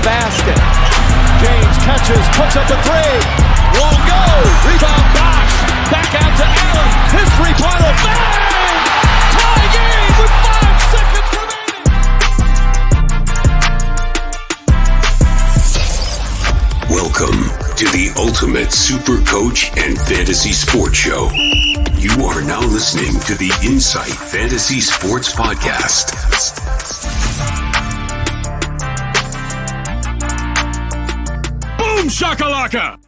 basket. James catches, puts up a three. Won't go. Rebound Bosh. Back out to Allen. His three-pointer. Bang! Tie game with 5 seconds remaining. Welcome to the Ultimate Super Coach and Fantasy Sports Show. You are now listening to the Insight Fantasy Sports Podcast. Boom shakalaka!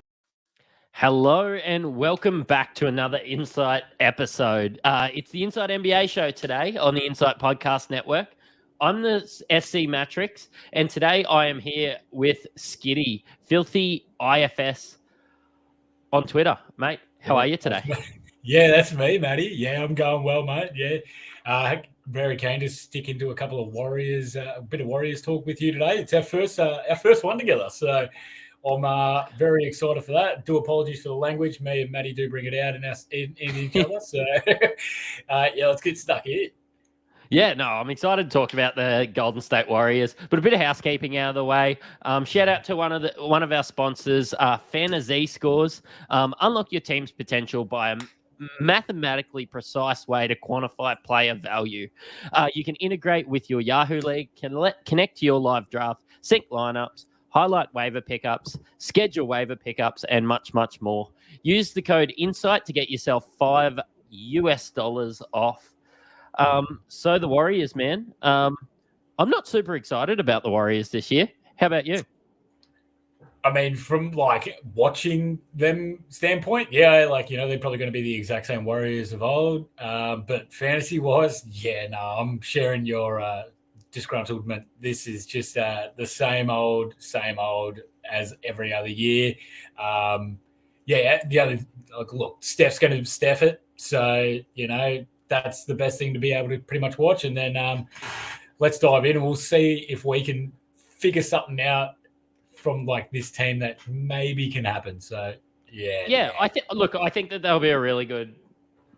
Hello and welcome back to another Insight episode. It's the Insight NBA show today on the Insight Podcast Network. I'm the SC Matrix, and today I am here with Skitty, Filthy IFS on Twitter. Mate, how are you today? Yeah, that's me, Matty. Yeah, I'm going well, mate. Yeah, very keen to stick into a couple of Warriors, a bit of Warriors talk with you today. It's our first one together, so I'm very excited for that. Do apologies for the language. Me and Matty do bring it out in each other. So, yeah, let's get stuck in. Yeah, no, I'm excited to talk about the Golden State Warriors, but a bit of housekeeping out of the way. Shout out to one of our sponsors, Fantasy Scores. Unlock your team's potential by a mathematically precise way to quantify player value. You can integrate with your Yahoo League, connect to your live draft, sync lineups, highlight waiver pickups, schedule waiver pickups, and much, much more. Use the code INSIGHT to get yourself $5 off. So the Warriors, man, I'm not super excited about the Warriors this year. How about you? I mean, from like watching them standpoint, yeah, like, you know, they're probably going to be the exact same Warriors of old. But fantasy wise, yeah, no, I'm sharing your disgruntlement. This is just the same old as every other year. Look, Steph's going to Steph it. So, you know, that's the best thing to be able to pretty much watch. And then let's dive in and we'll see if we can figure something out from like this team that maybe can happen. So, yeah. I think that they'll be a really good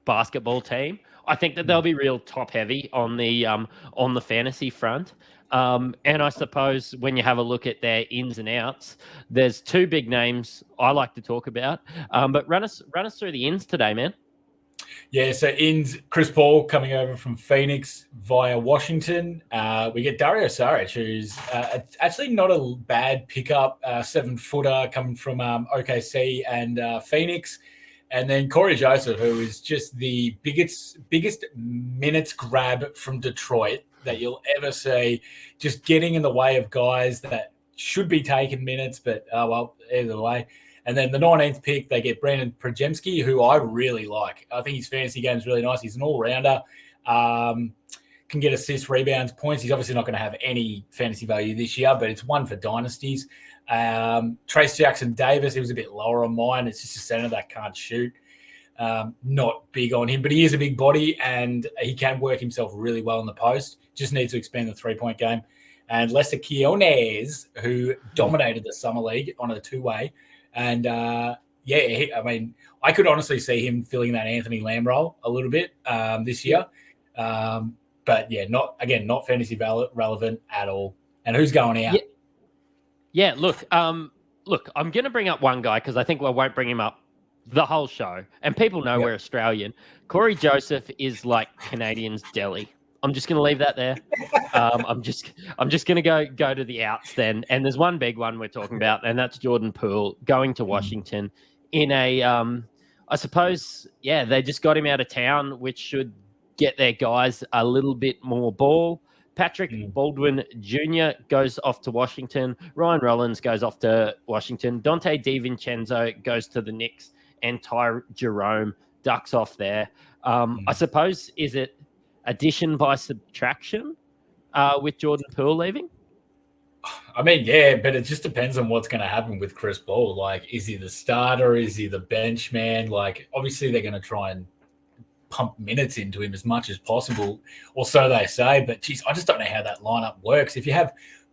basketball team. I think that they'll be real top heavy on the fantasy front. And I suppose when you have a look at their ins and outs, there's 2 big names I like to talk about. But run us through the ins today, man. Yeah, so ins, Chris Paul coming over from Phoenix via Washington. We get Dario Saric, who's actually not a bad pickup, 7-footer coming from OKC and Phoenix. And then Corey Joseph, who is just the biggest minutes grab from Detroit that you'll ever see, just getting in the way of guys that should be taking minutes, but, either way. And then the 19th pick, they get Brandon Podziemski, who I really like. I think his fantasy game is really nice. He's an all-rounder, can get assists, rebounds, points. He's obviously not going to have any fantasy value this year, but it's one for dynasties. Trace Jackson-Davis, he was a bit lower on mine. It's just a center that can't shoot. Not big on him, but he is a big body, and he can work himself really well in the post. Just needs to expand the three-point game. And Lester Quinones, who dominated the Summer League on a two-way. And, I could honestly see him filling that Anthony Lamb role a little bit this year. But, yeah, not fantasy relevant at all. And who's going out? Yeah, look, I'm going to bring up one guy because I think I won't bring him up the whole show. And people know we're Australian. Corey Joseph is like Canadians' Delhi. I'm just going to leave that there. I'm just going to go to the outs then. And there's one big one we're talking about, and that's Jordan Poole going to Washington in a, I suppose, they just got him out of town, which should get their guys a little bit more ball. Patrick Baldwin Jr. goes off to Washington. Ryan Rollins goes off to Washington. Dante DiVincenzo goes to the Knicks, and Ty Jerome ducks off there. I suppose, is it addition by subtraction with Jordan Poole leaving? I mean, yeah, but it just depends on what's going to happen with Chris Paul. Like, is he the starter? Is he the bench man? Like, obviously they're going to try and pump minutes into him as much as possible, or so they say. But, geez, I just don't know how that lineup works. If you have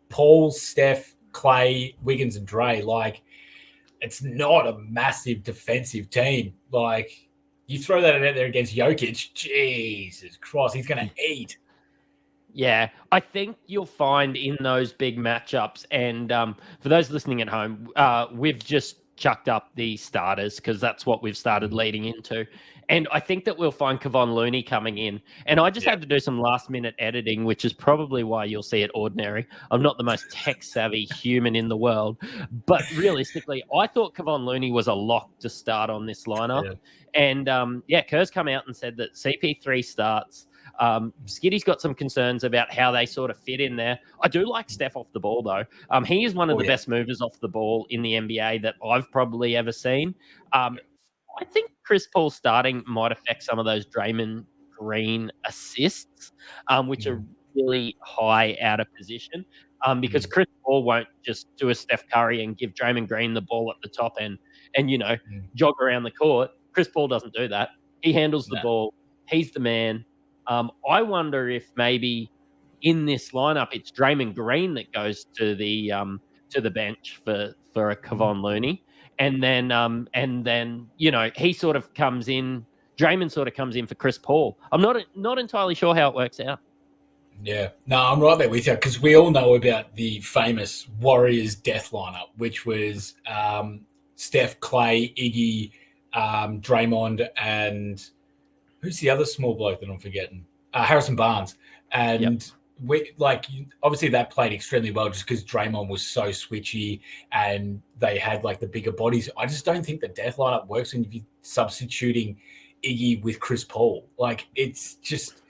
Paul, Steph, Clay, Wiggins, and Dre, like, it's not a massive defensive team. Like, you throw that out there against Jokic, Jesus Christ, he's going to eat. Yeah, I think you'll find in those big matchups, and for those listening at home, we've just chucked up the starters because that's what we've started leading into. And I think that we'll find Kevon Looney coming in. And I just had to do some last minute editing, which is probably why you'll see it ordinary. I'm not the most tech savvy human in the world. But realistically, I thought Kevon Looney was a lock to start on this lineup. Yeah. And Kerr's come out and said that CP3 starts. Skiddy's got some concerns about how they sort of fit in there. I do like Steph off the ball, though. He is one of the best movers off the ball in the NBA that I've probably ever seen. I think Chris Paul starting might affect some of those Draymond Green assists, which are really high out of position, because Chris Paul won't just do a Steph Curry and give Draymond Green the ball at the top end and jog around the court. Chris Paul doesn't do that. He handles the ball. He's the man. I wonder if maybe in this lineup it's Draymond Green that goes to the bench for a Kevon Looney, and then he sort of comes in. Draymond sort of comes in for Chris Paul. I'm not entirely sure how it works out. Yeah, no, I'm right there with you because we all know about the famous Warriors death lineup, which was Steph, Clay, Iggy, Draymond, and who's the other small bloke that I'm forgetting? Harrison Barnes. And obviously that played extremely well just because Draymond was so switchy and they had like the bigger bodies. I just don't think the death lineup works when you're substituting Iggy with Chris Paul. Like it's just,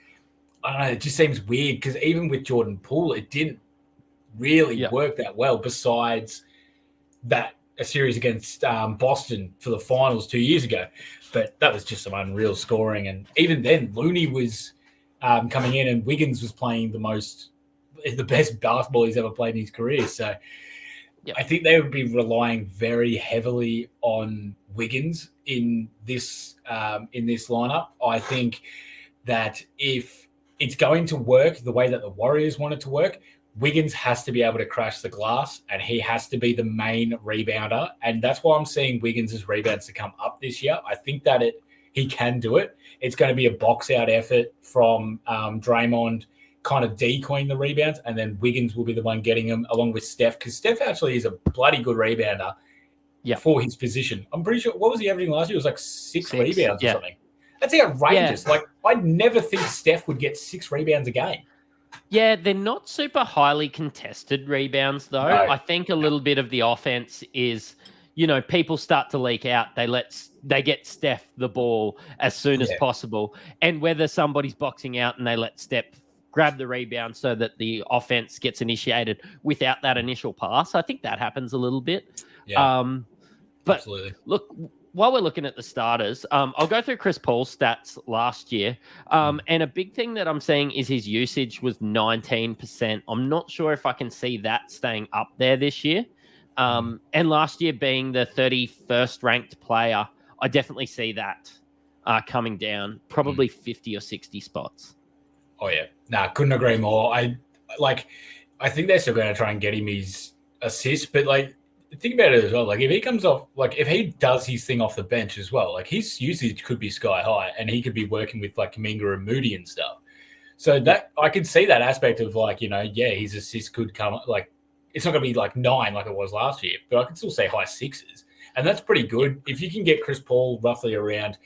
I don't know, it just seems weird because even with Jordan Poole, it didn't really work that well besides that a series against Boston for the finals 2 years ago. But that was just some unreal scoring. And even then, Looney was coming in and Wiggins was playing the best basketball he's ever played in his career. So I think they would be relying very heavily on Wiggins in this lineup. I think that if it's going to work the way that the Warriors want it to work, Wiggins has to be able to crash the glass and he has to be the main rebounder. And that's why I'm seeing Wiggins' rebounds to come up this year. I think that he can do it. It's going to be a box-out effort from Draymond kind of decoying the rebounds, and then Wiggins will be the one getting them along with Steph, because Steph actually is a bloody good rebounder for his position. I'm pretty sure, what was he averaging last year? It was like six rebounds or something. That's outrageous. Yeah. Like, I'd never think Steph would get 6 rebounds a game. Yeah, they're not super highly contested rebounds, though. No. I think a little bit of the offense is, people start to leak out. They get Steph the ball as soon as possible. And whether somebody's boxing out and they let Steph grab the rebound so that the offense gets initiated without that initial pass, I think that happens a little bit. Yeah, but absolutely. Look, while we're looking at the starters, I'll go through Chris Paul's stats last year. And a big thing that I'm seeing is his usage was 19%. I'm not sure if I can see that staying up there this year. And last year being the 31st ranked player, I definitely see that coming down, probably 50 or 60 spots. Oh, yeah. Nah, couldn't agree more. I think they're still going to try and get him his assists, but think about it as well. Like, if he comes off, if he does his thing off the bench as well, his usage could be sky high and he could be working with Kuminga and Moody and stuff. So that I could see that aspect of his assists could come it's not going to be 9 like it was last year, but I could still say high 6s. And that's pretty good. If you can get Chris Paul roughly around,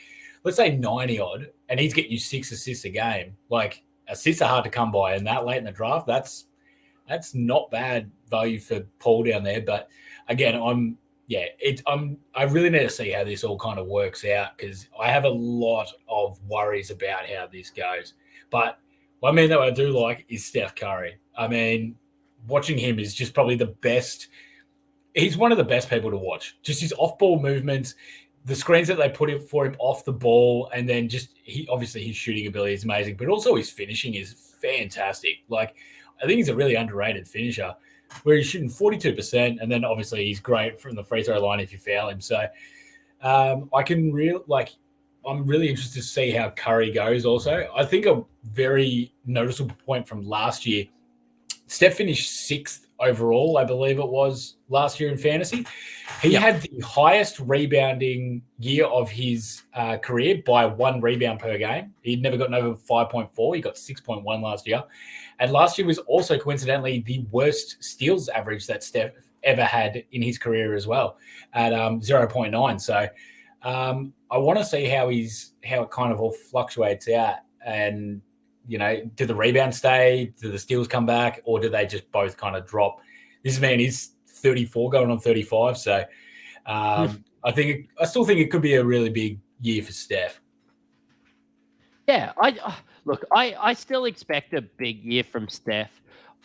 let's say 90 odd, and he's getting you 6 assists a game, assists are hard to come by. And that late in the draft, that's not bad value for Paul down there. But again, I really need to see how this all kind of works out because I have a lot of worries about how this goes. But one man that I do like is Steph Curry. I mean, watching him is just probably the best. He's one of the best people to watch. Just his off-ball movements, the screens that they put for him off the ball, and then just obviously his shooting ability is amazing, but also his finishing is fantastic. I think he's a really underrated finisher where he's shooting 42%, and then obviously he's great from the free throw line if you foul him. So I'm really interested to see how Curry goes also. I think a very noticeable point from last year, Steph finished 6th overall, I believe it was last year in fantasy. He had the highest rebounding year of his career by 1 rebound per game. He'd never gotten over 5.4. He got 6.1 last year. And last year was also coincidentally the worst steals average that Steph ever had in his career as well at 0.9. So I want to see how it kind of all fluctuates out. And, you know, do the rebounds stay? Do the steals come back? Or do they just both kind of drop? This man is 34 going on 35. So I still think it could be a really big year for Steph. Yeah, I still expect a big year from Steph.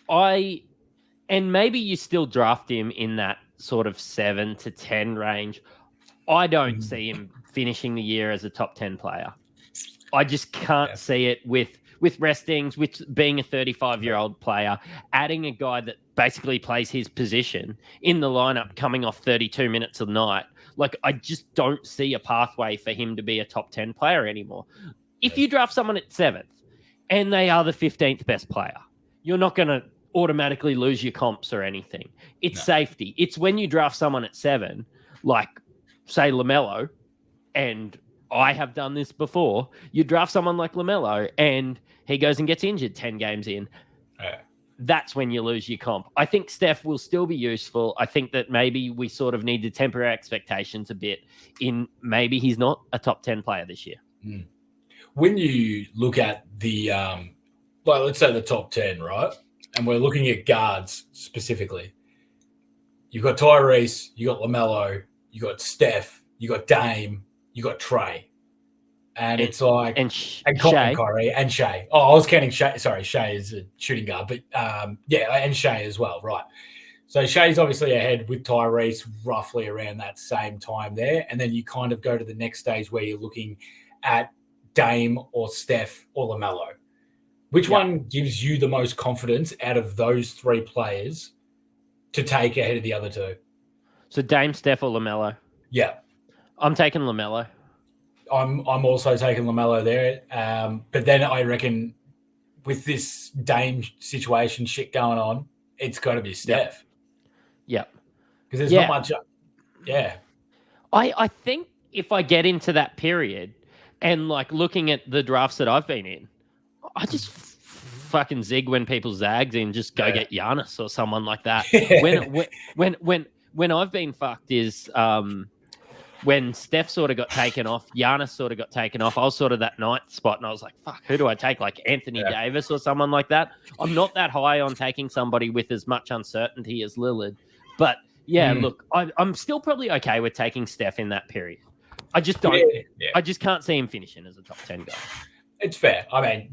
And maybe you still draft him in that sort of 7 to 10 range. I don't see him finishing the year as a top 10 player. I just can't see it with restings, with being a 35-year-old player, adding a guy that basically plays his position in the lineup coming off 32 minutes a night. Like, I just don't see a pathway for him to be a top 10 player anymore. If you draft someone at 7th and they are the 15th best player, you're not going to automatically lose your comps or anything. It's safety. It's when you draft someone at 7, like, say, LaMelo, and I have done this before, you draft someone like LaMelo and he goes and gets injured 10 games in. That's when you lose your comp. I think Steph will still be useful. I think that maybe we sort of need to temper our expectations a bit in maybe he's not a top 10 player this year. When you look at the, let's say the top 10, right? And we're looking at guards specifically. You've got Tyrese, you got LaMelo, you got Steph, you got Dame, you got Trey. And it's like, and Kyrie and Shea. Oh, I was counting Shea. Sorry, Shea is a shooting guard, but and Shea as well, right? So Shea's obviously ahead with Tyrese roughly around that same time there. And then you kind of go to the next stage where you're looking at Dame or Steph or LaMelo. Which one gives you the most confidence out of those 3 players to take ahead of the other 2? So Dame, Steph, or LaMelo? Yeah. I'm taking LaMelo. I'm also taking LaMelo there. But then I reckon with this Dame situation shit going on, it's got to be Steph. Yeah. Because there's not much. Yeah. I think if I get into that period and like looking at the drafts that I've been in, I just fucking zig when people zags and just go get Giannis or someone like that. When I've been fucked is when Steph sort of got taken off, Giannis sort of got taken off. I was sort of that 9th spot, and I was like, fuck, who do I take? Like Anthony Davis or someone like that? I'm not that high on taking somebody with as much uncertainty as Lillard. But, look, I'm still probably okay with taking Steph in that period. I just don't. I just can't see him finishing as a top 10 guy. It's fair. I mean,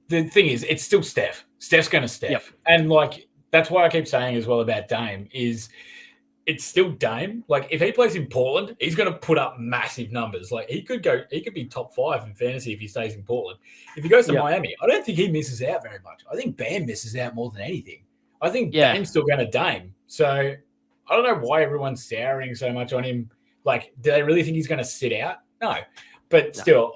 the thing is, it's still Steph. Steph's going to Steph. Yep. And, like, that's why I keep saying as well about Dame is – it's still Dame. Like, if he plays in Portland, he's going to put up massive numbers. Like, he could be top 5 in fantasy if he stays in Portland. If he goes to Miami, I don't think he misses out very much. I think Bam misses out more than anything. I think Dame's still going to Dame. So I don't know why everyone's souring so much on him. Like, do they really think he's going to sit out? No. But still,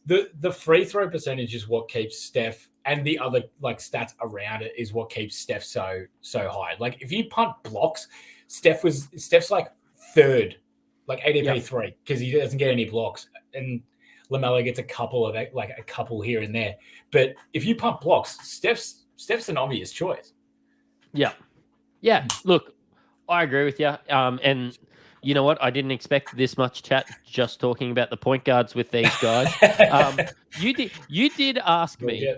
the free throw percentage is what keeps Steph, and the other like stats around it is what keeps Steph so high. Like, if you punt blocks, Steph's like 3rd, like ADP 3, because he doesn't get any blocks, and LaMelo gets a couple here and there. But if you punt blocks, Steph's an obvious choice. Yeah. Look, I agree with you. And you know what? I didn't expect this much chat just talking about the point guards with these guys. You did ask me.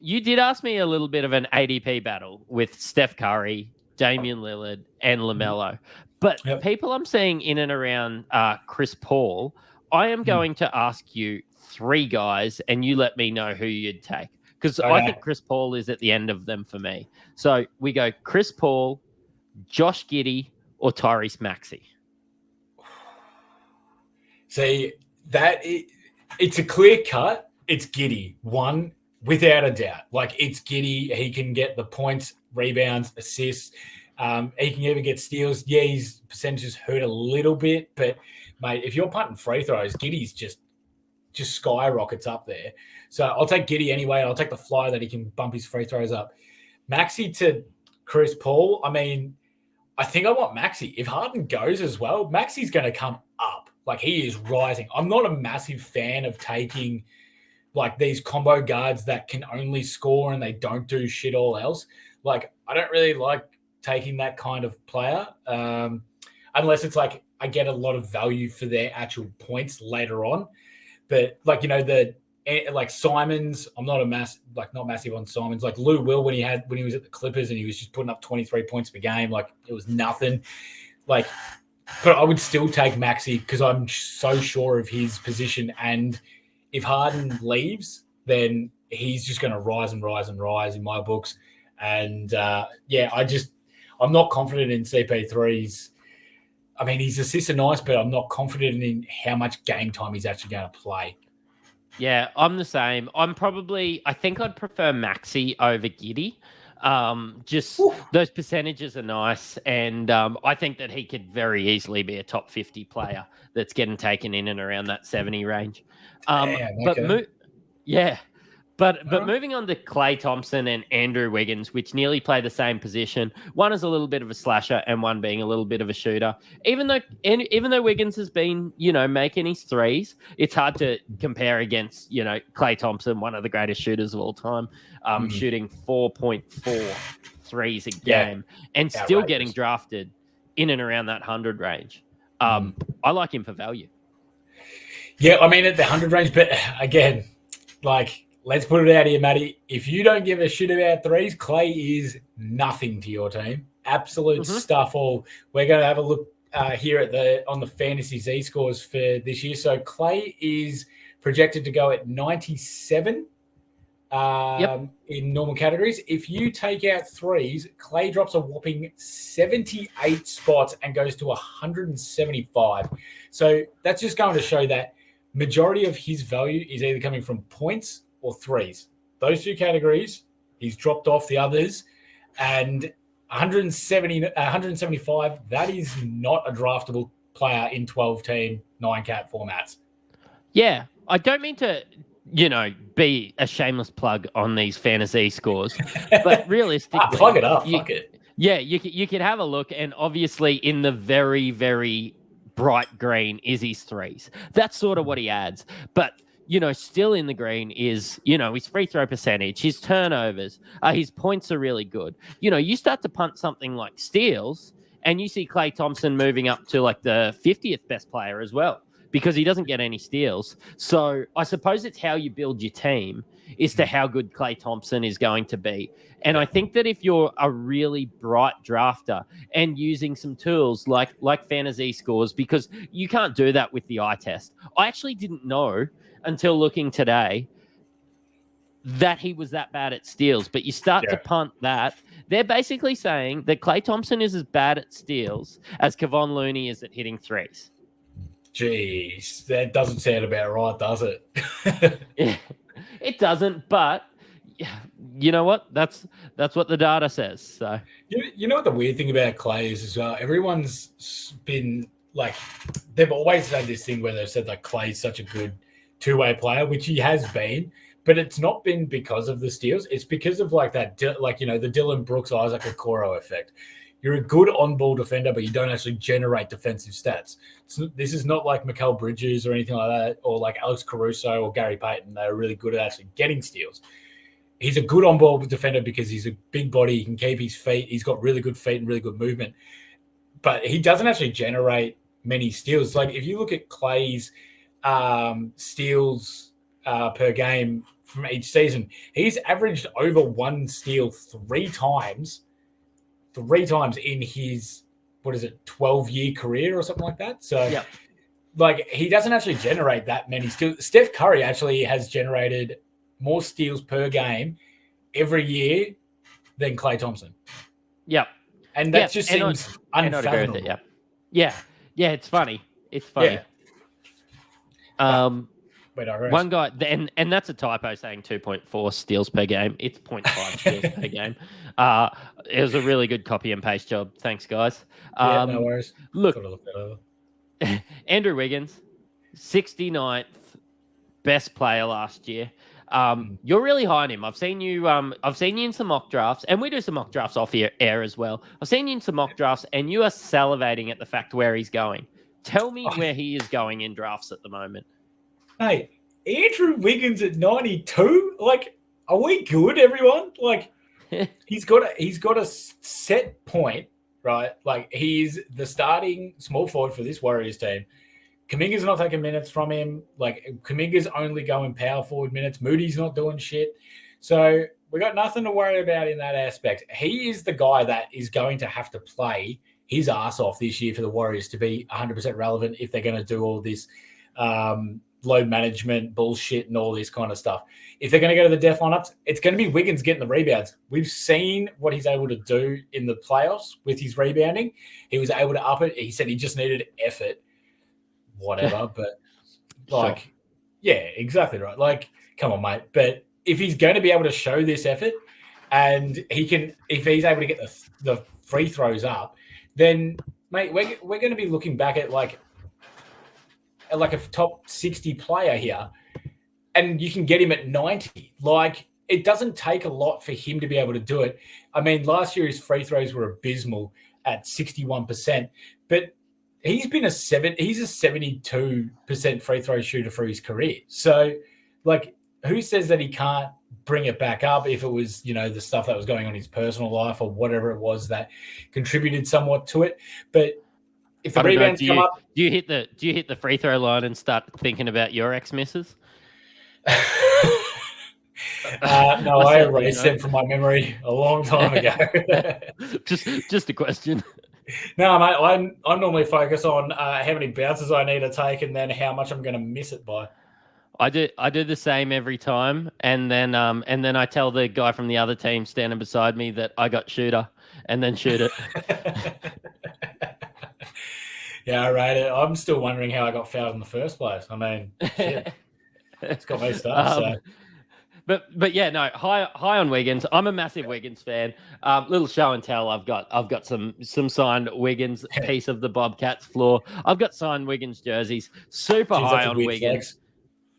You did ask me a little bit of an ADP battle with Steph Curry, Damian Lillard, and LaMelo. But people I'm seeing in and around Chris Paul, I am going to ask you 3 guys, and you let me know who you'd take. Because I think Chris Paul is at the end of them for me. So we go Chris Paul, Josh Giddey, or Tyrese Maxey. See, it's a clear cut. It's Giddey, one, without a doubt. Like, it's Giddey. He can get the points, rebounds, assists. He can even get steals. Yeah, his percentages hurt a little bit, but mate, if you're punting free throws, Giddey's just skyrockets up there. So I'll take Giddey anyway. I'll take the flyer that he can bump his free throws up. Maxey to Chris Paul, I mean, I think I want Maxi. If Harden goes as well, Maxi's going to come up. Like, he is rising. I'm not a massive fan of taking like these combo guards that can only score and they don't do shit all else. Like, I don't really like taking that kind of player unless it's like I get a lot of value for their actual points later on. But like, like Simons, I'm not not massive on Simons. Like Lou Will when he was at the Clippers and he was just putting up 23 points per game, like it was nothing. Like, but I would still take Maxi because I'm so sure of his position. And if Harden leaves, then he's just going to rise and rise and rise in my books. And I'm not confident in CP3's. I mean, his assists are nice, but I'm not confident in how much game time he's actually going to play. Yeah, I'm the same. I think I'd prefer Maxi over Giddey. Those percentages are nice. And I think that he could very easily be a top 50 player that's getting taken in and around that 70 range. But moving on to Klay Thompson and Andrew Wiggins, which nearly play the same position. One is a little bit of a slasher and one being a little bit of a shooter. Even though Wiggins has been, making his threes, it's hard to compare against, Klay Thompson, one of the greatest shooters of all time, shooting 4.4 threes a game and still getting drafted in and around that 100 range. I like him for value. Yeah, I mean, at the 100 range, but again, like, let's put it out here, Matty. If you don't give a shit about threes, Klay is nothing to your team. Absolute stuff all. We're going to have a look here on the Fantasy Z scores for this year. So Klay is projected to go at 97 in normal categories. If you take out threes, Klay drops a whopping 78 spots and goes to 175. So that's just going to show that majority of his value is either coming from points or threes. Those two categories, he's dropped off the others. And 175, that is not a draftable player in 12-team, 9-cat formats. Yeah, I don't mean to, be a shameless plug on these fantasy scores, but realistically... plug it up, fuck it. Yeah, you could have a look, and obviously in the very, very bright green is his threes. That's sort of what he adds. But, still in the green is, his free throw percentage, his turnovers, his points are really good. You start to punt something like steals, and you see Klay Thompson moving up to like the 50th best player as well, because he doesn't get any steals. So I suppose it's how you build your team as to how good Klay Thompson is going to be. And I think that if you're a really bright drafter and using some tools like fantasy scores, because you can't do that with the eye test. I actually didn't know until looking today that he was that bad at steals, but you start to punt that. They're basically saying that Klay Thompson is as bad at steals as Kevon Looney is at hitting threes. Jeez, that doesn't sound about right, does it? Yeah, it doesn't, but you know what? That's what the data says. So you know what the weird thing about Klay is as well? Everyone's been like, they've always had this thing where they've said like Klay's such a good two-way player, which he has been, but it's not been because of the steals. It's because of like that, the Dylan Brooks, Isaac Okoro effect. You're a good on-ball defender, but you don't actually generate defensive stats. This is not like Mikal Bridges or anything like that, or like Alex Caruso or Gary Payton. They're really good at actually getting steals. He's a good on-ball defender because he's a big body. He can keep his feet. He's got really good feet and really good movement. But he doesn't actually generate many steals. Like if you look at Klay's steals per game from each season, he's averaged over one steal three times in his 12-year career or something like that. So like he doesn't actually generate that many steals. Steph Curry actually has generated more steals per game every year than Klay Thompson. Yep. And that just seems unfathomable. With it, yeah, it's funny. One guy, and that's a typo saying 2.4 steals per game. It's 0.5 steals per game. It was a really good copy and paste job. Thanks, guys. No worries. Look, Andrew Wiggins, 69th best player last year. You're really high on him. I've seen you in some mock drafts, and we do some mock drafts off air as well. I've seen you in some mock drafts, and you are salivating at the fact where he's going. Tell me where he is going in drafts at the moment. Hey, Andrew Wiggins at 92? Like, are we good, everyone? Like, he's got a set point, right? Like, he's the starting small forward for this Warriors team. Kuminga's not taking minutes from him. Like, Kuminga's only going power forward minutes. Moody's not doing shit. So we got nothing to worry about in that aspect. He is the guy that is going to have to play his ass off this year for the Warriors to be 100% relevant if they're going to do all this load management bullshit and all this kind of stuff. If they're going to go to the death lineups, it's going to be Wiggins getting the rebounds. We've seen what he's able to do in the playoffs with his rebounding. He was able to up it. He said he just needed effort, whatever. But like, yeah, exactly right. Like, come on, mate. But if he's going to be able to show this effort and if he's able to get the free throws up, then, mate, we're going to be looking back at like a top 60 player here, and you can get him at 90. Like, it doesn't take a lot for him to be able to do it. I mean, last year his free throws were abysmal at 61%, but he's a 72% free throw shooter for his career. So, like, who says that he can't bring it back up if it was, the stuff that was going on in his personal life or whatever it was that contributed somewhat to it. But if the rebounds come up, do you hit the free throw line and start thinking about your ex-misses? No, I erased them from my memory a long time ago. just a question. No, mate, I'm normally focused on how many bounces I need to take and then how much I'm going to miss it by. I do the same every time, and then I tell the guy from the other team standing beside me that I got shooter, and then shoot it. Yeah, I rate it. I'm still wondering how I got fouled in the first place. I mean, shit. It's got me stuff. But yeah, no, high on Wiggins. I'm a massive Wiggins fan. Little show and tell. I've got some signed Wiggins piece of the Bobcats floor. I've got signed Wiggins jerseys. Super high on Wiggins. Flex.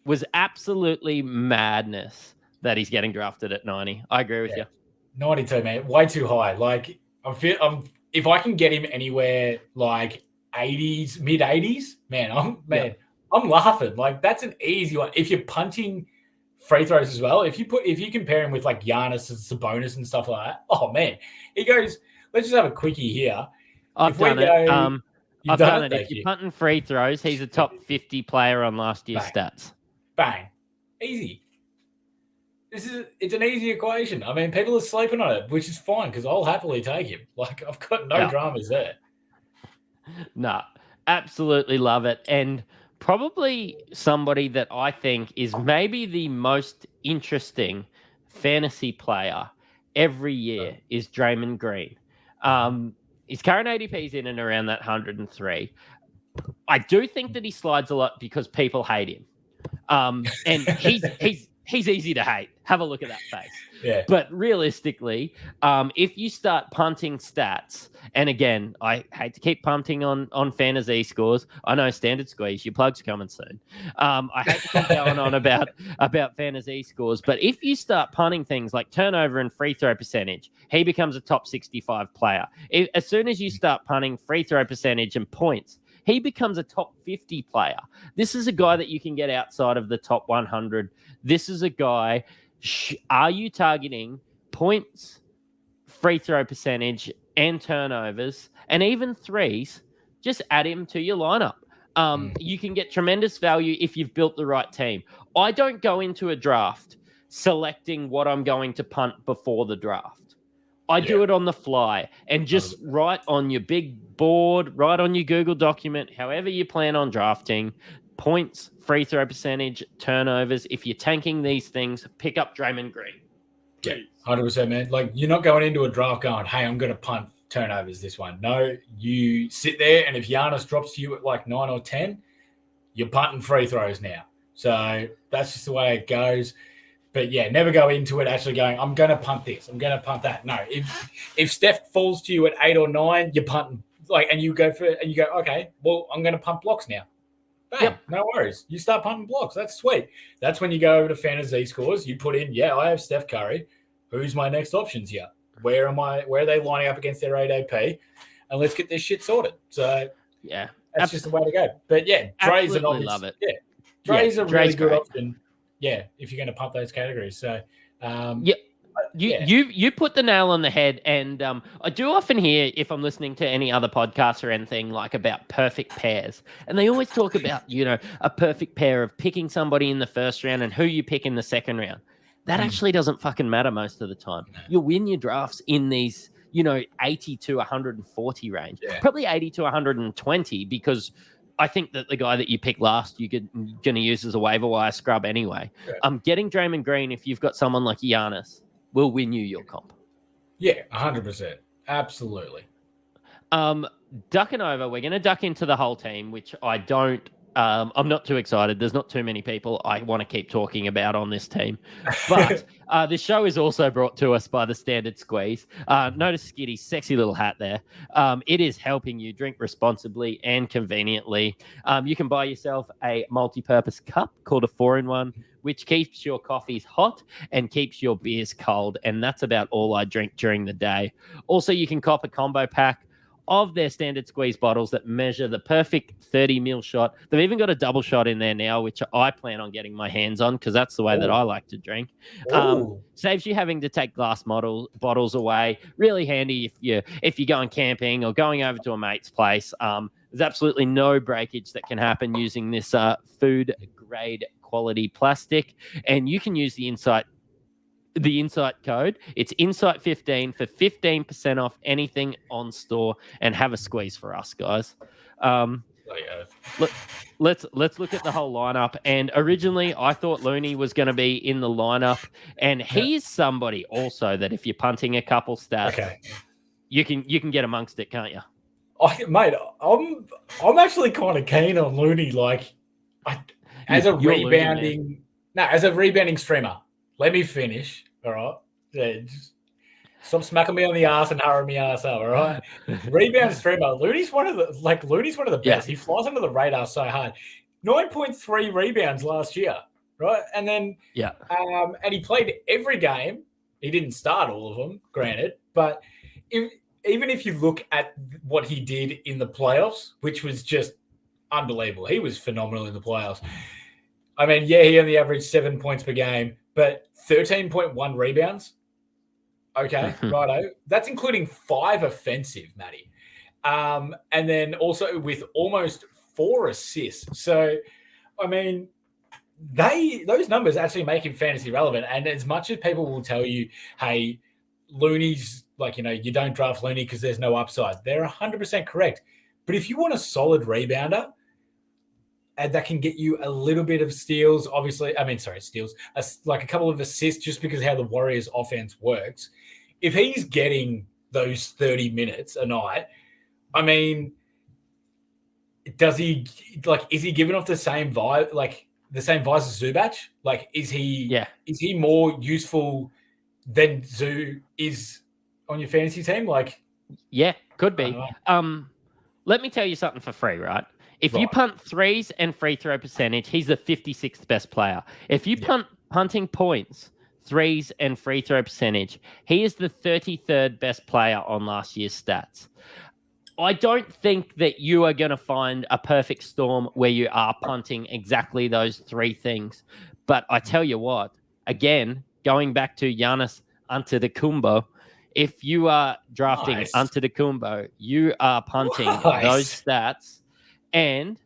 Was absolutely madness that he's getting drafted at 90. I agree with you. 92, man, way too high. Like, if I can get him anywhere like 80s, mid 80s, man, I'm laughing. Like, that's an easy one. If you're punting free throws as well, if you compare him with like Giannis and Sabonis and stuff like that, oh man, he goes. Let's just have a quickie here. I've done it. If you're punting free throws, he's a top 50 player on last year's stats. Bang. Easy. It's an easy equation. I mean, people are sleeping on it, which is fine because I'll happily take him. Like, I've got no dramas there. No, absolutely love it. And probably somebody that I think is maybe the most interesting fantasy player every year is Draymond Green. His current ADP is in and around that 103. I do think that he slides a lot because people hate him. And he's easy to hate. Have a look at that face. Yeah. But realistically, if you start punting stats, and again, I hate to keep punting on fantasy scores. I know, standard squeeze. Your plug's coming soon. I hate to keep going on about fantasy scores, but if you start punting things like turnover and free throw percentage, he becomes a top 65 player. As soon as you start punting free throw percentage and points, he becomes a top 50 player. This is a guy that you can get outside of the top 100. This is a guy. Are you targeting points, free throw percentage, and turnovers, and even threes? Just add him to your lineup. You can get tremendous value if you've built the right team. I don't go into a draft selecting what I'm going to punt before the draft. I do it on the fly and just write on your big board, write on your Google document, however you plan on drafting, points, free throw percentage, turnovers. If you're tanking these things, pick up Draymond Green. Yeah, 100%, man. Like, you're not going into a draft going, hey, I'm going to punt turnovers this one. No, you sit there, and if Giannis drops to you at like 9 or 10, you're punting free throws now. So that's just the way it goes. But yeah, never go into it actually going, I'm going to punt this, I'm going to punt that. No, if Steph falls to you at 8 or 9, you're punting, like, and you go, okay, well, I'm going to punt blocks now. Bang, Yep. no worries. You start punting blocks. That's sweet. That's when you go over to Fantasy Scores. You put in, I have Steph Curry. Who's my next options here? Where are they lining up against their 8 AP? And let's get this shit sorted. So Yeah. that's just the way to go. But yeah, Dre's an obvious. Love it. Yeah, Dre's a really Dre's good great. option. Yeah, if you're going to pump those categories. So You put the nail on the head, and I do often hear, if I'm listening to any other podcasts or anything, like about perfect pairs, and they always talk about a perfect pair of picking somebody in the first round and who you pick in the second round. That actually doesn't fucking matter most of the time. You'll win your drafts in these 80 to 140 range, probably 80 to 120, because I think that the guy that you pick last, you're going to use as a waiver wire scrub anyway. Getting Draymond Green, if you've got someone like Giannis, will win you your comp. Yeah, 100%. Absolutely. Ducking over, we're going to duck into the whole team, which I'm not too excited. There's not too many people I want to keep talking about on this team. But this show is also brought to us by the Standard Squeeze. Notice Skitty's sexy little hat there. It is helping you drink responsibly and conveniently. You can buy yourself a multi-purpose cup called a 4-in-1, which keeps your coffees hot and keeps your beers cold. And that's about all I drink during the day. Also, you can cop a combo pack of their Standard Squeeze bottles that measure the perfect 30 ml shot. They've even got a double shot in there now, which I plan on getting my hands on because that's the way that I like to drink. Saves you having to take glass bottles away. Really handy if you're going camping or going over to a mate's place. There's absolutely no breakage that can happen using this food grade quality plastic, and you can use the Insight code. It's Insight15 for 15% off anything on store, and have a squeeze for us, guys. Let's look at the whole lineup. And originally, I thought Looney was going to be in the lineup, and he's somebody also that if you're punting a couple stats, you can get amongst it, can't you? Mate, I'm actually kind of keen on Looney. Like, as a rebounding streamer. Let me finish, all right? Yeah, just stop smacking me on the ass and hurrying me ass up, all right? Rebound streamer. Looney's one of the best. He flies under the radar so hard. 9.3 rebounds last year, right? And then and he played every game. He didn't start all of them, granted, but even if you look at what he did in the playoffs, which was just unbelievable. He was phenomenal in the playoffs. I mean, he only averaged 7 points per game, but 13.1 rebounds. Okay, righto. That's including 5 offensive, Matty. And then also with almost 4 assists. So, I mean, those numbers actually make him fantasy relevant. And as much as people will tell you, hey, Looney's you don't draft Looney because there's no upside. They're 100% correct. But if you want a solid rebounder, and that can get you a little bit of steals, steals, like a couple of assists just because of how the Warriors offense works. If he's getting those 30 minutes a night, I mean, is he giving off the same vibe, the same vibes as Zubac? Like, is he more useful than Zoo is on your fantasy team? Could be. Let me tell you something for free, right? If you punt threes and free throw percentage, he's the 56th best player. If you punting points, threes, and free throw percentage, he is the 33rd best player on last year's stats. I don't think that you are going to find a perfect storm where you are punting exactly those 3 things. But I tell you what, again, going back to Giannis Antetokounmpo, if you are drafting Antetokounmpo, you are punting those stats. And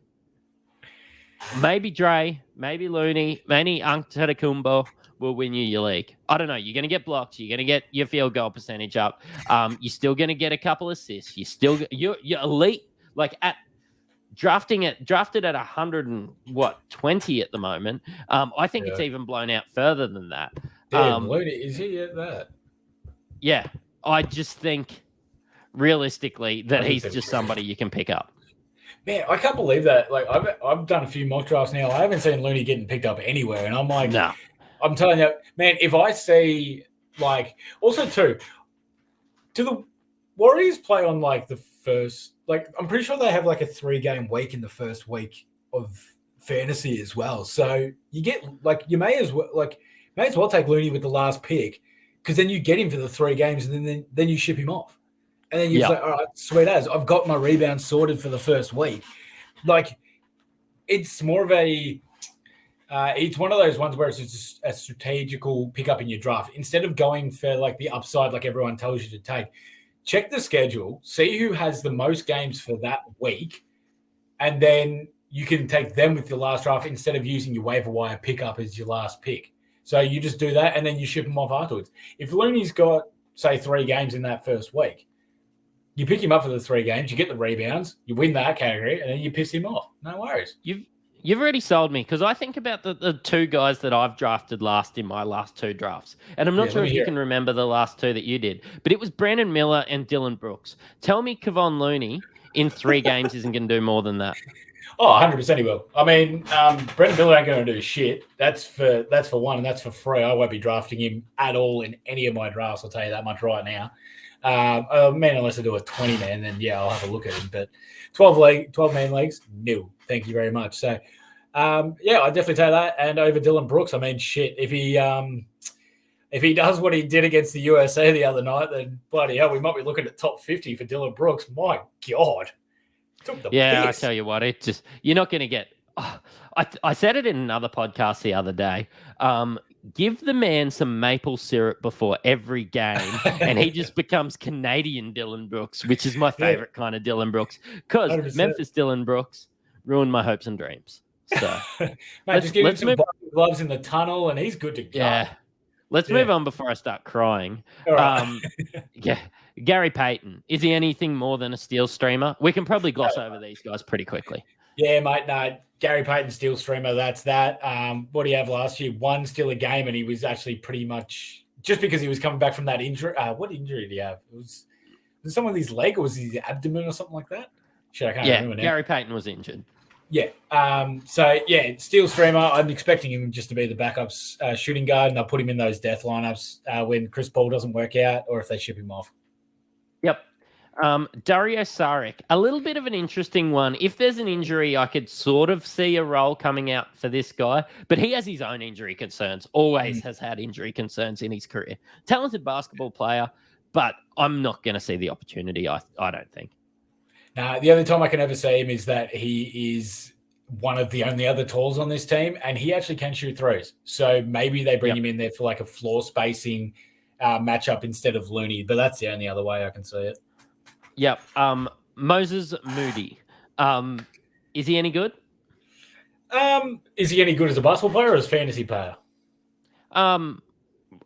maybe Dre, maybe Looney, maybe Antetokounmpo will win you your league. I don't know. You're going to get blocks. You're going to get your field goal percentage up. You're still going to get a couple assists. You're elite. Like drafted at 120 at the moment. I think it's even blown out further than that. Damn, Looney, is he at that? Yeah, I just think realistically that he's just somebody you can pick up. Man, I can't believe that. Like, I've done a few mock drafts now. I haven't seen Looney getting picked up anywhere, and I'm like, no. I'm telling you, man. If I see also too, do the Warriors play on the first? I'm pretty sure they have a 3-game week in the first week of fantasy as well. So you get you may as well take Looney with the last pick, because then you get him for the 3 games and then you ship him off. And then you're like, all right, sweet as, I've got my rebound sorted for the first week. Like, it's more of it's one of those ones where it's just a strategical pickup in your draft. Instead of going for like the upside like everyone tells you to take, check the schedule, see who has the most games for that week, and then you can take them with your last draft instead of using your waiver wire pickup as your last pick. So you just do that, and then you ship them off afterwards. If Looney's got, say, 3 games in that first week, you pick him up for the 3 games, you get the rebounds, you win that category, and then you piss him off. No worries. You've already sold me, because I think about the 2 guys that I've drafted last in my last 2 drafts. And I'm not sure if you can remember the last 2 that you did, but it was Brandon Miller and Dylan Brooks. Tell me Kevon Looney in 3 games isn't going to do more than that. Oh, 100% he will. I mean, Brandon Miller ain't going to do shit. That's for one, and that's for free. I won't be drafting him at all in any of my drafts, I'll tell you that much right now. Unless I do a 20-man, then yeah, I'll have a look at him. But 12-man leagues, no, thank you very much. So, I definitely take that. And over Dylan Brooks, I mean, shit, if he does what he did against the USA the other night, then bloody hell, we might be looking at top 50 for Dylan Brooks. My God. I tell you what, you're not going to get. I said it in another podcast the other day. Give the man some maple syrup before every game, and he just becomes Canadian Dylan Brooks, which is my favorite kind of Dylan Brooks. Because Memphis Dylan Brooks ruined my hopes and dreams. So, mate, just give him some gloves in the tunnel, and he's good to go. Yeah. Let's move on before I start crying. Right. Gary Payton, is he anything more than a steel streamer? We can probably gloss over these guys pretty quickly. Yeah, mate. No, Gary Payton, steel streamer. That's that. What did he have last year? 1 steal a game, and he was actually pretty much just because he was coming back from that injury. What injury did he have? Was someone with his leg, or was his abdomen or something like that? Shit, I can't remember now. Gary Payton was injured. Yeah. Steel streamer. I'm expecting him just to be the backups shooting guard, and I'll put him in those death lineups when Chris Paul doesn't work out or if they ship him off. Yep. Dario Saric, a little bit of an interesting one. If there's an injury, I could sort of see a role coming out for this guy, but he has his own injury concerns, always has had injury concerns in his career. Talented basketball player, but I'm not going to see the opportunity, I don't think. Now, the only time I can ever see him is that he is one of the only other talls on this team, and he actually can shoot threes. So maybe they bring him in there for like a floor spacing matchup instead of Looney, but that's the only other way I can see it. Yep. Moses Moody. Is he any good? Is he any good as a basketball player or as a fantasy player?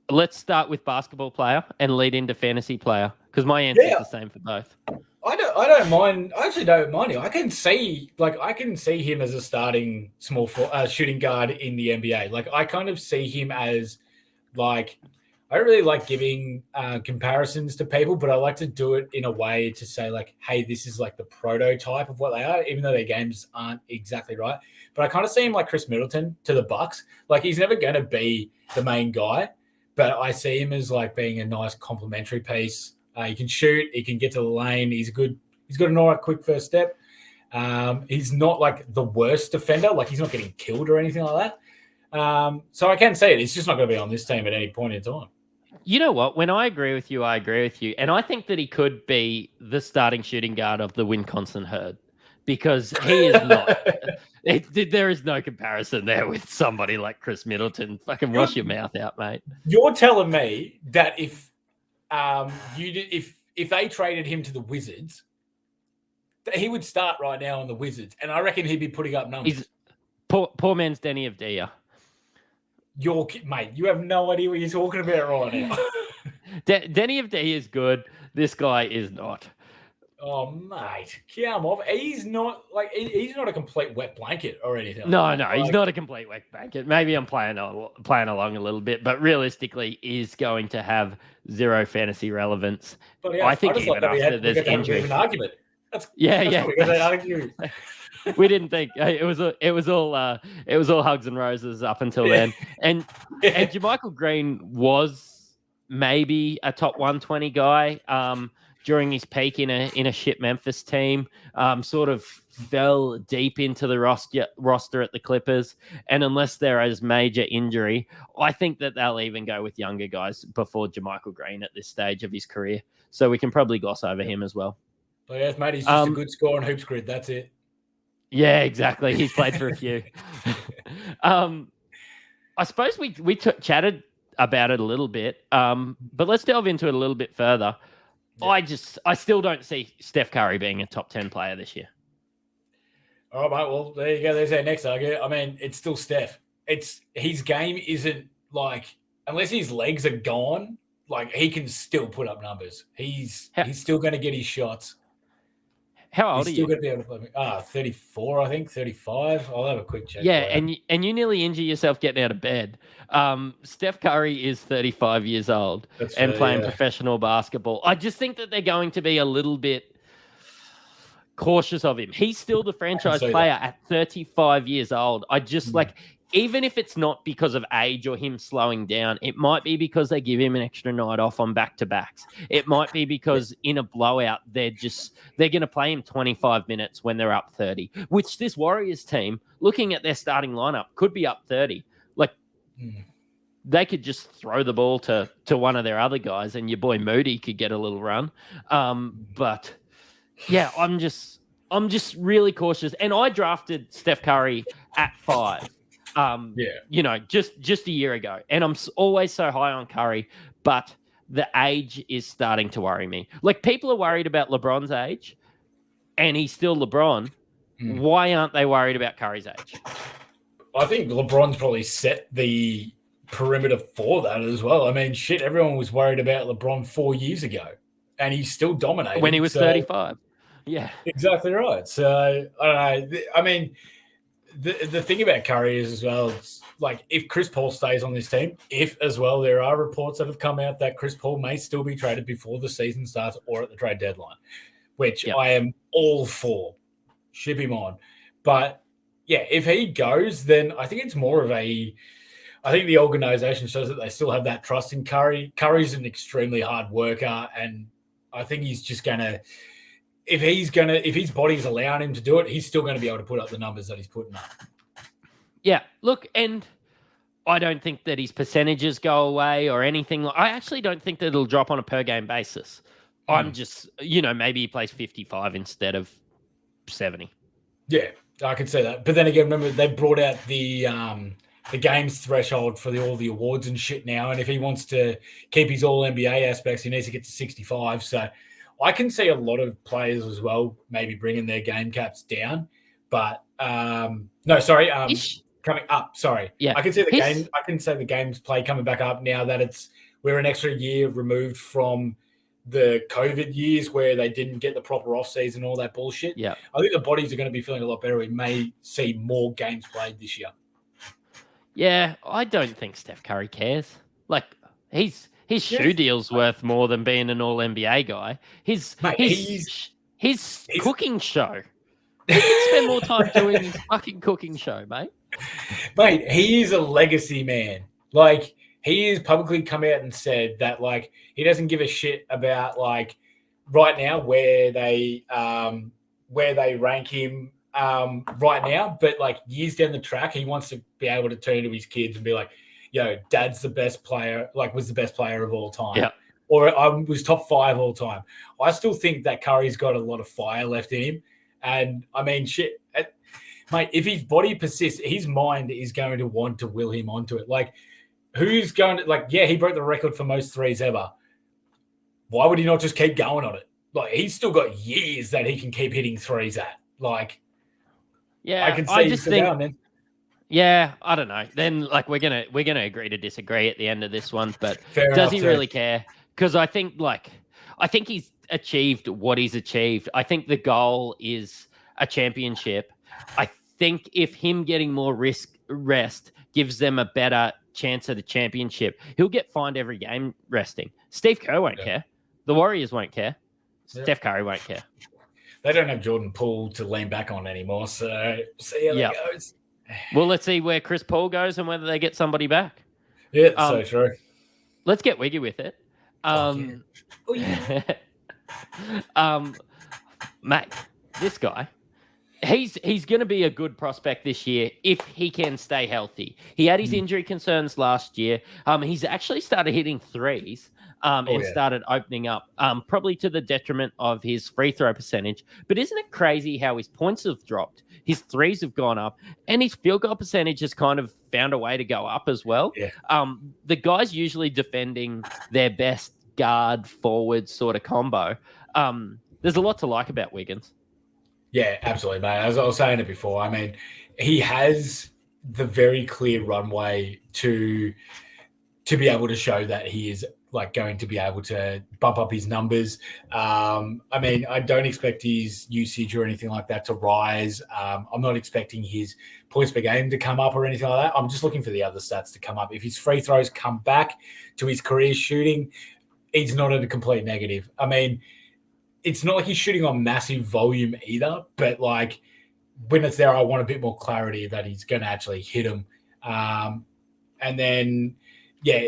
Let's start with basketball player and lead into fantasy player, because my answer is the same for both. I don't mind. I actually don't mind him. I can see him as a starting small shooting guard in the NBA. Like, I kind of see him as like, I don't really like giving comparisons to people, but I like to do it in a way to say like, hey, this is like the prototype of what they are, even though their games aren't exactly right. But I kind of see him like Chris Middleton to the Bucks. Like, he's never going to be the main guy, but I see him as like being a nice complementary piece. He can shoot. He can get to the lane. He's good. He's got an all right quick first step. He's not like the worst defender. Like, he's not getting killed or anything like that. So I can say it. He's just not going to be on this team at any point in time. You know what? When I agree with you, I agree with you. And I think that he could be the starting shooting guard of the Wisconsin Herd, because he is not. There is no comparison there with somebody like Chris Middleton. Fucking wash your mouth out, mate. You're telling me that if they traded him to the Wizards, that he would start right now on the Wizards, and I reckon he'd be putting up numbers. He's poor man's Denny Avdia. Mate, you have no idea what you're talking about right now. Denny Avdia is good. This guy is not. Oh, mate, come off. He's not a complete wet blanket or anything. No, he's not a complete wet blanket. Maybe I'm playing along a little bit, but realistically, is going to have zero fantasy relevance. But yeah, I think even after there's injury, an argument. That's yeah. We got to argue. We didn't think it was all hugs and roses up until then, and JaMychal Green was maybe a top 120 guy. during his peak in a shit Memphis team. Sort of fell deep into the roster at the Clippers, and unless there is major injury, I think that they'll even go with younger guys before JaMychal Green at this stage of his career. So we can probably gloss over him as well. But yes, mate, he's just a good scorer on Hoops Grid. That's it. Yeah, exactly. He's played for a few. I suppose we chatted about it a little bit, but let's delve into it a little bit further. Yeah. I still don't see Steph Curry being a top 10 player this year. All right, mate. Well, there you go. There's our next argument. I mean, it's still Steph. His game isn't like, unless his legs are gone, like he can still put up numbers. He's still going to get his shots. How old are you? Still going to be able to play. 34, I think, 35. I'll have a quick check. Yeah, and you nearly injure yourself getting out of bed. Steph Curry is 35 years old and playing professional basketball. I just think that they're going to be a little bit cautious of him. He's still the franchise player at 35 years old. I just even if it's not because of age or him slowing down, it might be because they give him an extra night off on back-to-backs. It might be because in a blowout, they're going to play him 25 minutes when they're up 30, which this Warriors team, looking at their starting lineup, could be up 30. Like, they could just throw the ball to one of their other guys and your boy Moody could get a little run. But yeah, I'm just really cautious. And I drafted Steph Curry at 5. Just a year ago. And I'm always so high on Curry, but the age is starting to worry me. Like, people are worried about LeBron's age, and he's still LeBron. Why aren't they worried about Curry's age? I think LeBron's probably set the perimeter for that as well. I mean, shit, everyone was worried about LeBron 4 years ago, and he's still dominating. When he was 35. Yeah. Exactly right. So, I don't know. I mean, the thing about Curry is as well, it's like if Chris Paul stays on this team, there are reports that have come out that Chris Paul may still be traded before the season starts or at the trade deadline, which I am all for. Ship him on. But yeah, if he goes, then I think it's more of I think the organization shows that they still have that trust in Curry. Curry's an extremely hard worker, and I think he's just going to, if his body's allowing him to do it, he's still going to be able to put up the numbers that he's putting up. Yeah, look, and I don't think that his percentages go away or anything. I actually don't think that it'll drop on a per game basis. I'm just, maybe he plays 55 instead of 70. Yeah, I can see that. But then again, remember they brought out the games threshold for all the awards and shit now. And if he wants to keep his all NBA aspects, he needs to get to 65. So I can see a lot of players as well maybe bringing their game caps down, but coming up. Sorry, yeah, I can see the games play coming back up now that we're an extra year removed from the COVID years where they didn't get the proper off season, all that bullshit. Yeah, I think the bodies are going to be feeling a lot better. We may see more games played this year. Yeah, I don't think Steph Curry cares. Like his shoe deal's worth more than being an all NBA guy. His cooking show. He can spend more time doing his fucking cooking show, mate. Mate, he is a legacy man. Like, he has publicly come out and said that, like, he doesn't give a shit about, like, right now where they rank him right now. But, like, years down the track, he wants to be able to turn to his kids and be like, Dad's the best player, like, was the best player of all time. Yeah. Or I was top 5 all time. I still think that Curry's got a lot of fire left in him. And, I mean, shit, mate, if his body persists, his mind is going to want to will him onto it. Like, who's going to, like, yeah, he broke the record for most threes ever. Why would he not just keep going on it? Like, he's still got years that he can keep hitting threes at. Like, yeah, I can see he's down, man. Yeah, I don't know. Then, like, we're gonna agree to disagree at the end of this one. But does he really care? Because I think he's achieved what he's achieved. I think the goal is a championship. I think if him getting more rest gives them a better chance at a championship, he'll get fined every game resting. Steve Kerr won't care. The Warriors won't care. Steph Curry won't care. They don't have Jordan Poole to lean back on anymore, so see how that goes. Well, let's see where Chris Paul goes and whether they get somebody back. Yeah, so true. Let's get wiggy with it. Mate, this guy, he's going to be a good prospect this year if he can stay healthy. He had his injury concerns last year. He's actually started hitting threes started opening up, probably to the detriment of his free throw percentage. But isn't it crazy how his points have dropped? His threes have gone up, and his field goal percentage has kind of found a way to go up as well. Yeah. The guy's usually defending their best guard forward sort of combo. There's a lot to like about Wiggins. Yeah, absolutely, mate. As I was saying it before, I mean, he has the very clear runway to be able to show that he is like going to be able to bump up his numbers. I mean, I don't expect his usage or anything like that to rise. I'm not expecting his points per game to come up or anything like that. I'm just looking for the other stats to come up. If his free throws come back to his career shooting, he's not at a complete negative. I mean, it's not like he's shooting on massive volume either, but like when it's there, I want a bit more clarity that he's going to actually hit them. And then, yeah,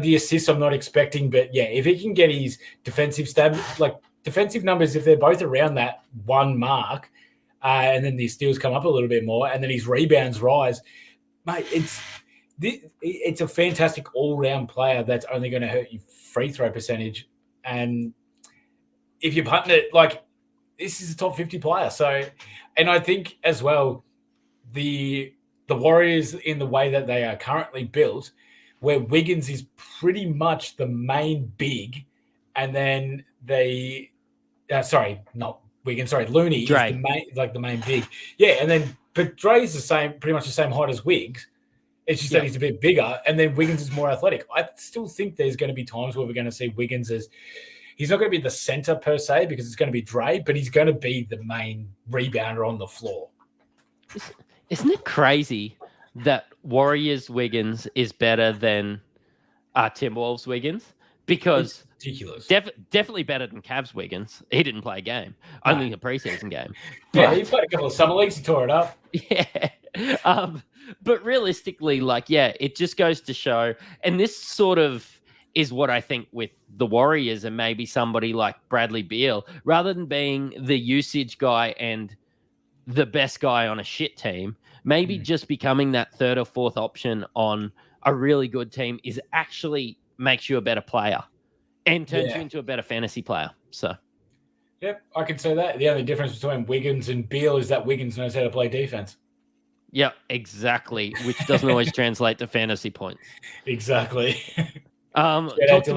the assists I'm not expecting, but yeah, if he can get his defensive defensive numbers, if they're both around that one mark, and then the steals come up a little bit more, and then his rebounds rise, mate, it's a fantastic all-round player that's only going to hurt your free throw percentage. And if you're putting it, like, this is a top 50 player. So, and I think as well, the Warriors, in the way that they are currently built, where Wiggins is pretty much the main big, and then Looney Dre. is the main big. Yeah, and then but Dre's pretty much the same height as Wiggs. It's just that he's a bit bigger, and then Wiggins is more athletic. I still think there's going to be times where we're going to see Wiggins as he's not going to be the center per se because it's going to be Dre, but he's going to be the main rebounder on the floor. Isn't it crazy that Warriors Wiggins is better than Timberwolves Wiggins? Because it's ridiculous. Definitely better than Cavs Wiggins. He didn't play a game, only a preseason game. Yeah, he played a couple of summer leagues. He tore it up. Yeah. But realistically, it just goes to show, and this sort of is what I think with the Warriors and maybe somebody like Bradley Beal, rather than being the usage guy and the best guy on a shit team, maybe just becoming that third or fourth option on a really good team is actually makes you a better player and turns you into a better fantasy player. So, yep, I can say that. The only difference between Wiggins and Beal is that Wiggins knows how to play defense. Yeah, exactly, which doesn't always translate to fantasy points. Exactly. Talk to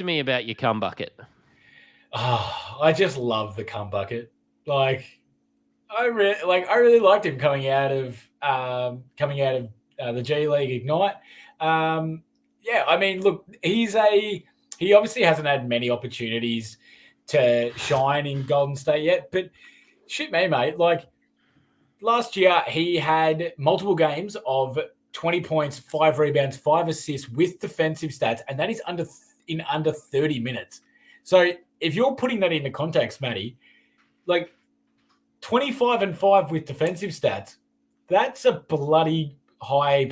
me about your cum bucket. Oh, I just love the cum bucket. Like, I really liked him coming out of the G League Ignite. Yeah, I mean, look, he obviously hasn't had many opportunities to shine in Golden State yet, but shit me, mate. Like, last year, he had multiple games of 20 points, 5 rebounds, 5 assists with defensive stats, and that is in under 30 minutes. So if you're putting that into context, Matty, like 25 and 5 with defensive stats, that's a bloody high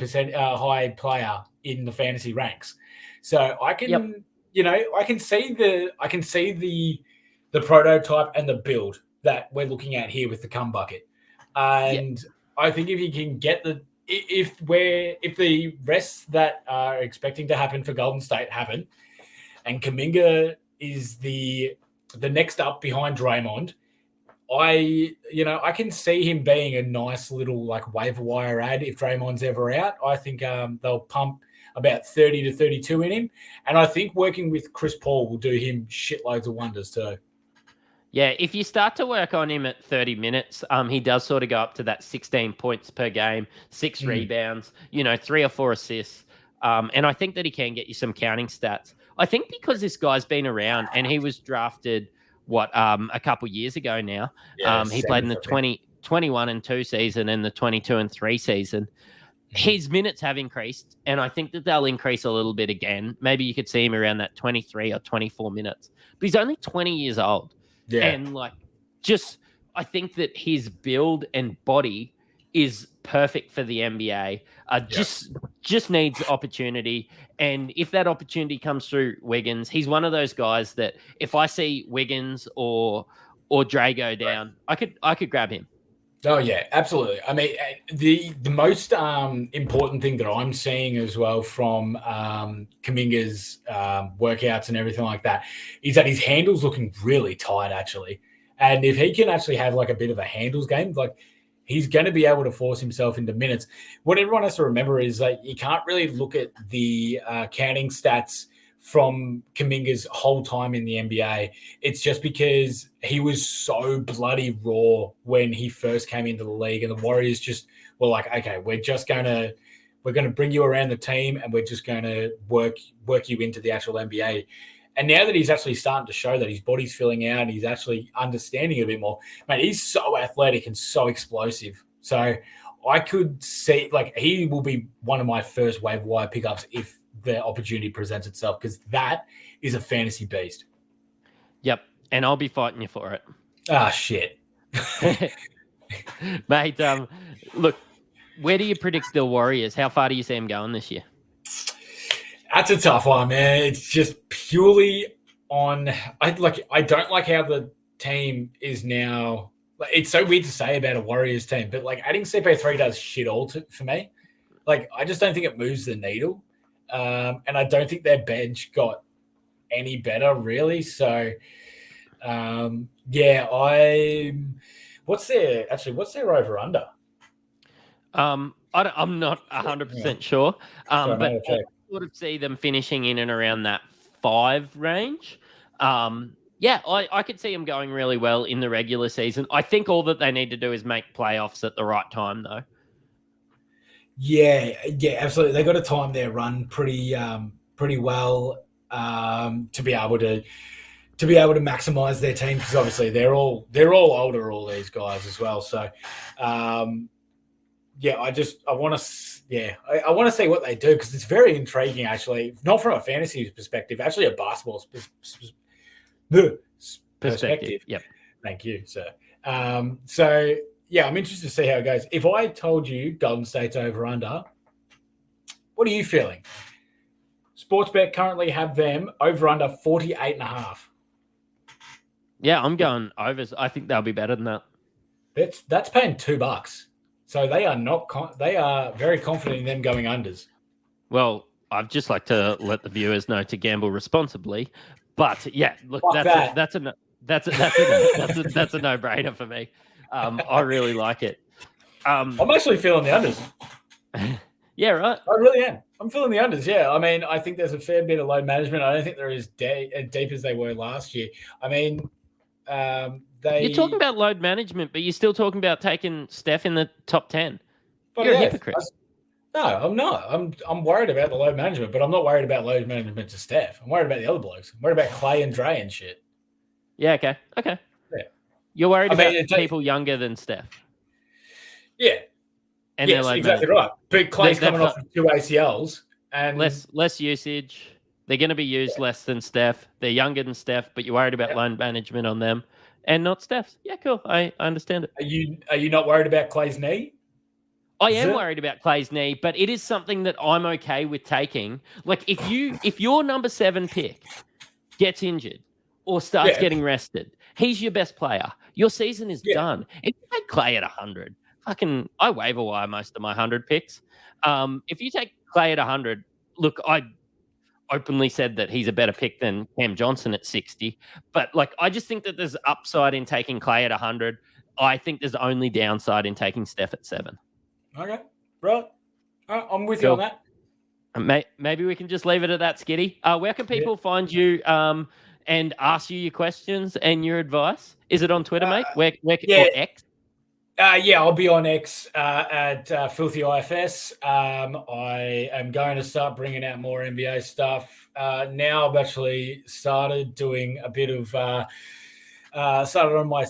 player in the fantasy ranks. So I can, I can see the prototype and the build that we're looking at here with the cum bucket. And I think if he can get if the rest that are expecting to happen for Golden State happen, and Kuminga is the next up behind Draymond, I can see him being a nice little like waiver wire ad if Draymond's ever out. I think they'll pump about 30 to 32 in him, and I think working with Chris Paul will do him shitloads of wonders too. Yeah, if you start to work on him at 30 minutes, he does sort of go up to that 16 points per game, 6 rebounds, 3 or 4 assists. And I think that he can get you some counting stats. I think because this guy's been around and he was drafted, a couple years ago now. Yeah, he played in the 21-2 season and the 22-3 season. His minutes have increased, and I think that they'll increase a little bit again. Maybe you could see him around that 23 or 24 minutes. But he's only 20 years old. Yeah. And I think that his build and body is perfect for the NBA. just needs opportunity. And if that opportunity comes through Wiggins, he's one of those guys that if I see Wiggins or Dre go down, I could grab him. Oh yeah, absolutely. I mean, the most important thing that I'm seeing as well from Kuminga's workouts and everything like that is that his handle's looking really tight, actually. And if he can actually have like a bit of a handles game, like he's going to be able to force himself into minutes. What everyone has to remember is that you can't really look at the counting stats from Kuminga's whole time in the NBA. It's just because he was so bloody raw when he first came into the league, and the Warriors just were like, okay, we're going to bring you around the team, and we're just going to work you into the actual NBA. And now that he's actually starting to show that his body's filling out, he's actually understanding it a bit more. Man, he's so athletic and so explosive. So I could see, like, he will be one of my first waiver wire pickups if the opportunity presents itself, because that is a fantasy beast. Yep, and I'll be fighting you for it. Ah, shit. Mate, look, where do you predict the Warriors? How far do you see them going this year? That's a tough one, man. It's just purely on I don't like how the team is now. Like, it's so weird to say about a Warriors team, but like adding CP3 does shit all for me. Like, I just don't think it moves the needle. And I don't think their bench got any better, really. So, what's their over under? I'm not 100% sure, but I sort of see them finishing in and around that 5 range. I could see them going really well in the regular season. I think all that they need to do is make playoffs at the right time, though. Yeah, absolutely. They got to time their run pretty well to be able to maximize their team, because obviously they're all older, all these guys as well. So, I want to see what they do, because it's very intriguing, actually. Not from a fantasy perspective, actually a basketball perspective. Yep. Thank you, sir. I'm interested to see how it goes. If I told you Golden State's over under, what are you feeling? Sportsbet currently have them over under 48.5. Yeah, I'm going overs. I think they'll be better than that. That's paying $2. So they are they are very confident in them going unders. Well, I'd just like to let the viewers know to gamble responsibly. But yeah, look, that's a no-brainer for me. I really like it. I'm actually feeling the unders. Yeah, right. I really am. I'm feeling the unders. Yeah, I mean, I think there's a fair bit of load management. I don't think they're as deep as they were last year. I mean, you're talking about load management, but you're still talking about taking Steph in the top 10. You're a hypocrite. No, I'm not. I'm worried about the load management, but I'm not worried about load management to Steph. I'm worried about the other blokes. I'm worried about Clay and Dre and shit. Yeah, okay. Yeah. You're worried about people younger than Steph. Yeah. And yes, exactly right. But Clay's coming off with 2 ACLs and less usage. They're going to be used less than Steph. They're younger than Steph, but you're worried about load management on them and not Steph's. Yeah, cool. I understand it. Are you not worried about Clay's knee? I am worried about Clay's knee, but it is something that I'm okay with taking. Like, if your number 7 pick gets injured or starts getting rested, he's your best player. Your season is done. If you take Clay at 100, I waiver wire most of my 100 picks. If you take Clay at 100, look, I openly said that he's a better pick than Cam Johnson at 60. But, like, I just think that there's upside in taking Clay at 100. I think there's only downside in taking Steph at 7. Okay, right. I'm with you on that. Maybe we can just leave it at that, Skitty. Where can people find you and ask you your questions and your advice? Is it on Twitter, mate? Where or X? I'll be on X at Filthy IFS. I am going to start bringing out more NBA stuff. Now I've actually started doing a bit of started on my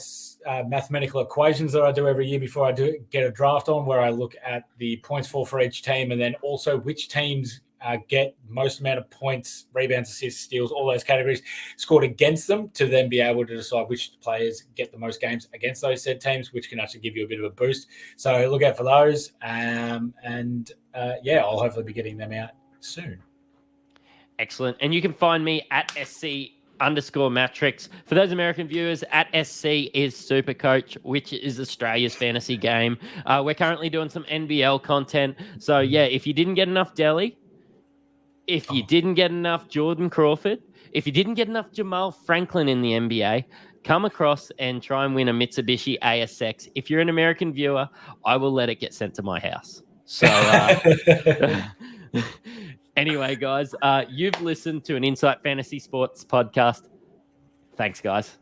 mathematical equations that I do every year before I get a draft on, where I look at the points for each team, and then also which teams get most amount of points, rebounds, assists, steals, all those categories scored against them to then be able to decide which players get the most games against those said teams, which can actually give you a bit of a boost. So look out for those. I'll hopefully be getting them out soon. Excellent. And you can find me at SC_Matrix. For those American viewers, at SC is Supercoach, which is Australia's fantasy game. We're currently doing some NBL content. So, yeah, if you didn't get enough Delhi, if you didn't get enough Jordan Crawford, if you didn't get enough Jamal Franklin in the NBA, come across and try and win a Mitsubishi ASX. If you're an American viewer, I will let it get sent to my house. So, anyway, guys, you've listened to an Insight Fantasy Sports podcast. Thanks, guys.